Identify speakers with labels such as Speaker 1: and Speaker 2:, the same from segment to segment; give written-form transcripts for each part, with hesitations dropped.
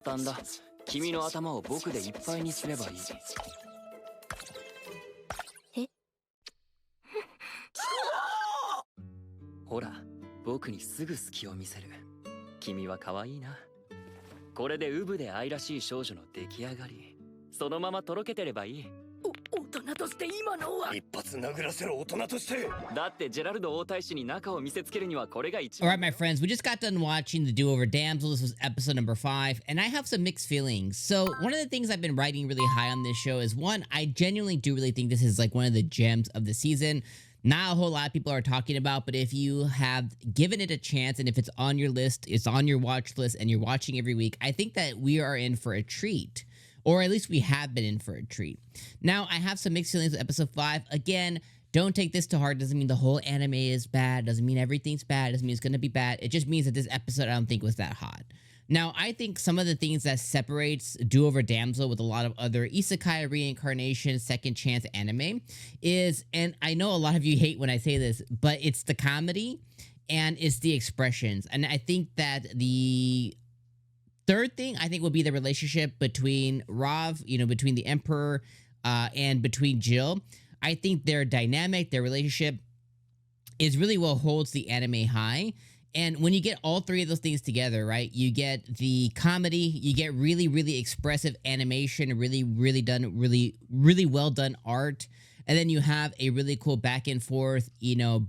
Speaker 1: 簡単だ。君の頭を僕でいっぱいにすればいい。
Speaker 2: え？
Speaker 1: ほら、僕にすぐ隙を見せる。君は可愛いな。これでウブで愛らしい少女の出来上がり。そのままとろけてればいい。
Speaker 2: 大人として今のは
Speaker 3: 一発殴らせろ大人として。
Speaker 1: だってジェラルド王太子に仲を見せつけるにはこれが一
Speaker 4: All
Speaker 1: 番。
Speaker 4: right, my friends, we just got done watching the do-over Damsel. This was episode number 5, and I have some mixed feelings. So one of the things I've been writing really high on this show is, one, I genuinely do really think this is like one of the gems of the season. Not a whole lot of people are talking about, but if you have given it a chance and if it's on your list, it's on your watch list, and you're watching every week, I think that we are in for a treat. Or at least we have been in for a treat. Now, I have some mixed feelings with episode 5. Again, don't take this to heart. Doesn't mean the whole anime is bad. Doesn't mean everything's bad. Doesn't mean it's going to be bad. It just means that this episode I don't think was that hot. Now, I think some of the things that separates Do-Over Damsel with a lot of other isekai reincarnation, second chance anime is, and I know a lot of you hate when I say this, but it's the comedy and it's the expressions. And I think that the third thing, I think, will be the relationship between Rav, between the Emperor and between Jill. I think their dynamic, their relationship is really what holds the anime high. And when you get all three of those things together, right, you get the comedy, you get really, really expressive animation, really well done art. And then you have a really cool back and forth,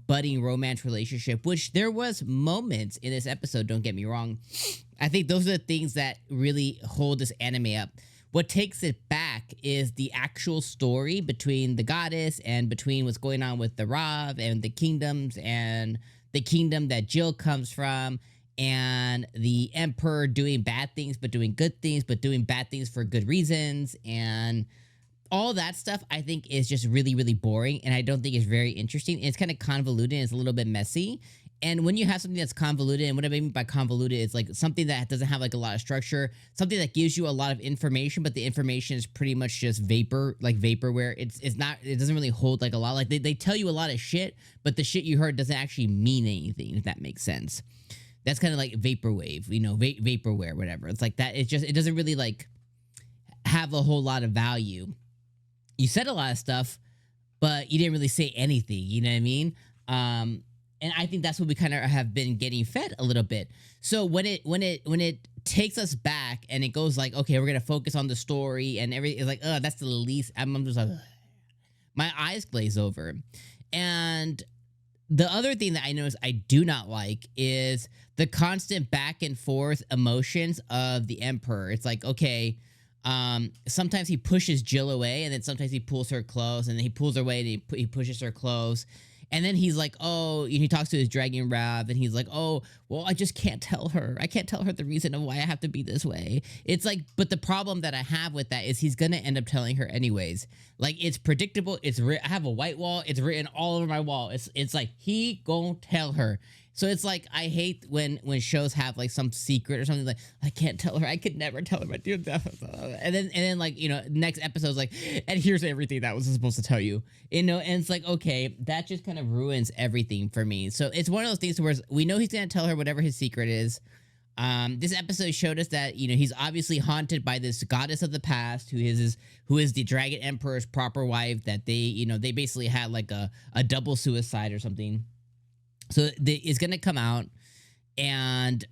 Speaker 4: budding romance relationship, which there was moments in this episode, don't get me wrong. I think those are the things that really hold this anime up. What takes it back is the actual story between the goddess and between what's going on with the Rav and the kingdoms and the kingdom that Jill comes from, and the Emperor doing bad things but doing good things but doing bad things for good reasons, and all that stuff I think is just really, really boring, and I don't think it's very interesting. It's kind of convoluted, and it's a little bit messy. And when you have something that's convoluted, and what I mean by convoluted is like something that doesn't have like a lot of structure, something that gives you a lot of information, but the information is pretty much just vapor, like vaporware. It's not, it doesn't really hold like a lot. Like they tell you a lot of shit, but the shit you heard doesn't actually mean anything, if that makes sense. That's kind of like vaporwave, vaporware, whatever. It's like that. It doesn't really like have a whole lot of value. You said a lot of stuff, but you didn't really say anything. You know what I mean? And I think that's what we kind of have been getting fed a little bit. So when it takes us back and it goes like, okay, we're gonna focus on the story and everything, it's like, that's the least. I'm just like, ugh. My eyes glaze over. And the other thing that I notice I do not like is the constant back and forth emotions of the Emperor. It's like, okay, sometimes he pushes Jill away, and then sometimes he pulls her close, and then he pulls her away and he pushes her close. And then he's like, oh, he talks to his dragon Rav, and he's like, oh, well, I just can't tell her. I can't tell her the reason of why I have to be this way. It's like, but the problem that I have with that is he's going to end up telling her anyways. Like, it's predictable. I have a white wall. It's written all over my wall. It's like, he gonna tell her. So it's like, I hate when shows have like some secret or something like, I can't tell her. I could never tell her. And then like, next episode's like, and here's everything that was supposed to tell you, and it's like, okay, that just kind of ruins everything for me. So it's one of those things where we know he's going to tell her whatever his secret is. This episode showed us that, he's obviously haunted by this goddess of the past who is the Dragon Emperor's proper wife, that they basically had like a double suicide or something. So it's going to come out, and,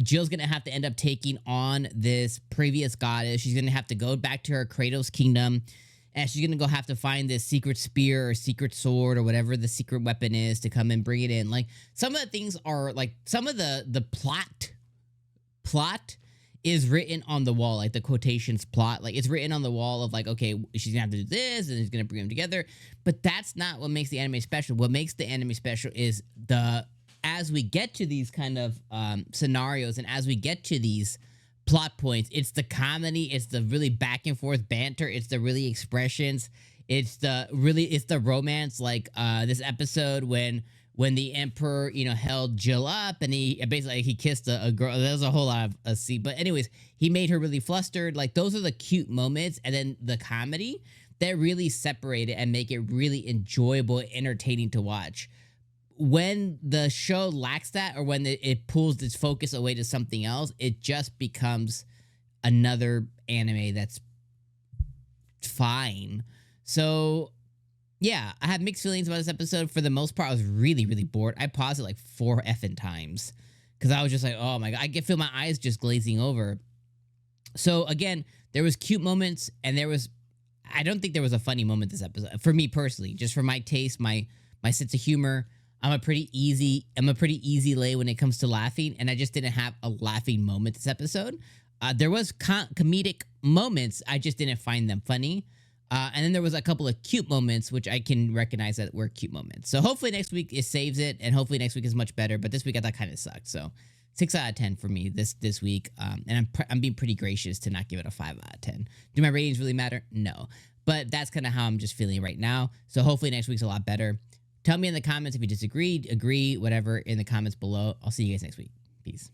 Speaker 4: Jill's going to have to end up taking on this previous goddess. She's going to have to go back to her Kratos kingdom, and she's going to have to find this secret spear or secret sword or whatever the secret weapon is to come and bring it in. Like, some of the things are, like, some of the plot is written on the wall, like the quotations plot. Like, it's written on the wall of like, okay, she's gonna have to do this, and he's gonna bring them together. But that's not what makes the anime special. What makes the anime special is as we get to these kind of scenarios, and as we get to these plot points, it's the comedy, it's the really back and forth banter, it's the really expressions, it's the romance. Like this episode when the Emperor, held Jill up, and he basically kissed a girl. There was a whole lot of a scene, but anyways, he made her really flustered. Like, those are the cute moments, and then the comedy that really separate it and make it really enjoyable and entertaining to watch. When the show lacks that, or when it pulls its focus away to something else, it just becomes another anime that's fine. So yeah, I have mixed feelings about this episode. For the most part, I was really, really bored. I paused it like 4 effing times because I was just like, oh my God, I can feel my eyes just glazing over. So again, there was cute moments and I don't think there was a funny moment this episode. For me personally, just for my taste, my sense of humor, I'm a pretty easy lay when it comes to laughing, and I just didn't have a laughing moment this episode. There was comedic moments, I just didn't find them funny. And then there was a couple of cute moments, which I can recognize that were cute moments. So hopefully next week it saves it, and hopefully next week is much better. But this week I thought kind of sucked. So 6 out of 10 for me this week. And I'm being pretty gracious to not give it a 5 out of 10. Do my ratings really matter? No. But that's kind of how I'm just feeling right now. So hopefully next week's a lot better. Tell me in the comments if you disagree, agree, whatever in the comments below. I'll see you guys next week. Peace.